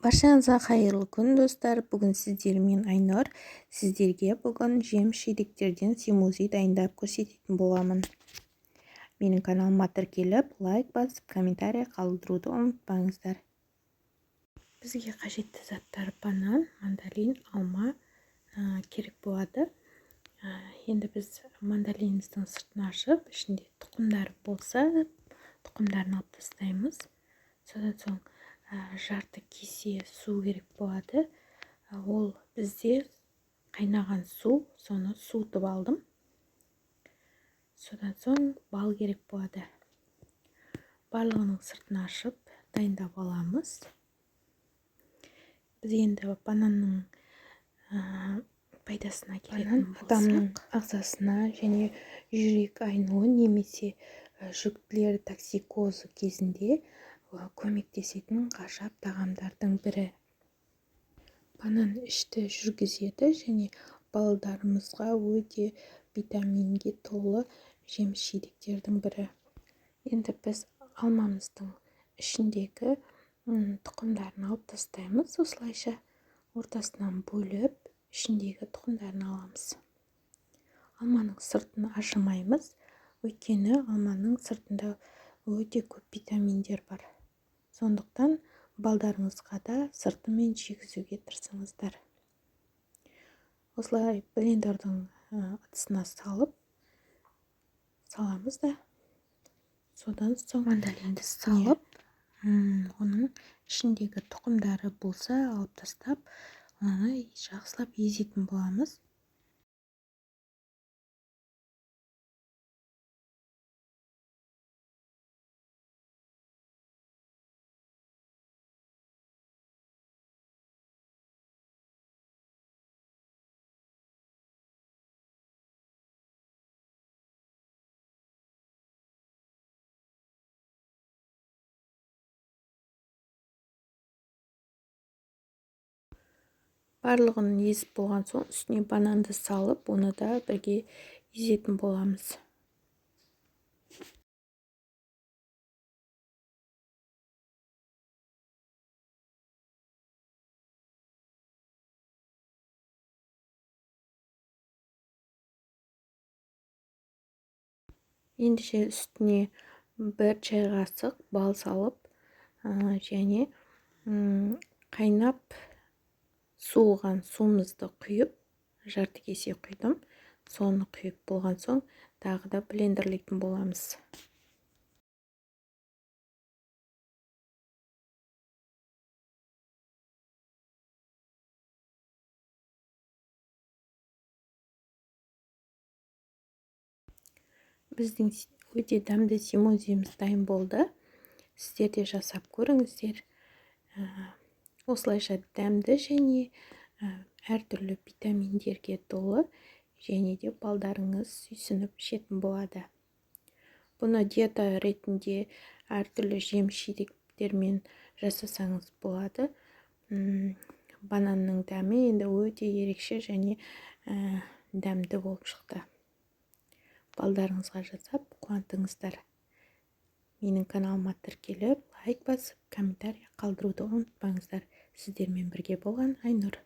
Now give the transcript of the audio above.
Баршаңызға қайырлы күн, достар. Бүгін сіздермен Айнұр. Сіздерге бүгін жем-шидектерден смузи дайындап көрсететін боламын. Менің каналыма тіркеліп, лайк басып, комментарий қалдыруды ұмытпаңыздар. Бізге қажетті заттар банан, мандалин, алма керек болады. Енді біз мандалиніміздің сыртын ашып, ішінде тұқымдар болса, тұқымдарын алып тастаймыз. Содан соң жарты кесе су керек болады. Ол бізде қайнаған су, соны суытып алдым. Содан соң бал керек болады. Барлығының сыртын ашып дайындап аламыз. Біз енді бананның пайдасына келетін болсақ, адамның ағзасына және жүрек айнуы немесе жүктілер токсикозы кезінде көмектесетін ғажап тағамдардың бірі. Банан ішті жүргізеді және балдарымызға өте витаминге толы жеміс-жидектердің бірі. Енді біз алмамыздың ішіндегі тұқымдарын алып тастаймыз. Осылайша ортасынан бөліп, ішіндегі тұқымдарын аламыз. Алманың сыртын ашымаймыз, өйткені алманың сыртында өте көп витаминдер бар. Сондықтан балдарыңызға да сыртымен жегізуге тырысыңыздар. Осылай блендердің ыдысына саламыз да, содан соң мандалинді салып, оның ішіндегі тұқымдары болса алып тастап, оны жақсылап езетін боламыз. Барлығын езіп болған соң үстіне бананды салып, оны да бірге езетін боламыз. Ендеше үстіне бір чай қасық бал салып, және қайнап суыған суымызды құйып, жарты кесе құйдым. Соны құйып болған соң тағы да блендерлейтін боламыз. Біздің өте дәмді смузиміз дайын болды. Сіздер де жасап көріңіздер. Осылайша дәмді және әртүрлі витаминдерге толы, және де балдарыңыз сүйсініп ішетін болады. Бұны диета ретінде әртүрлі жем-шидектермен жасасаңыз болады. Бананның дәмі енді өте ерекше және дәмді болып шықты. Балдарыңызға жасап қуантыңыздар. Менің каналыма тіркеліп, лайк басып, комментарий қалдыруды ұмытпаңыздар. Сіздермен бірге болған Айнұр.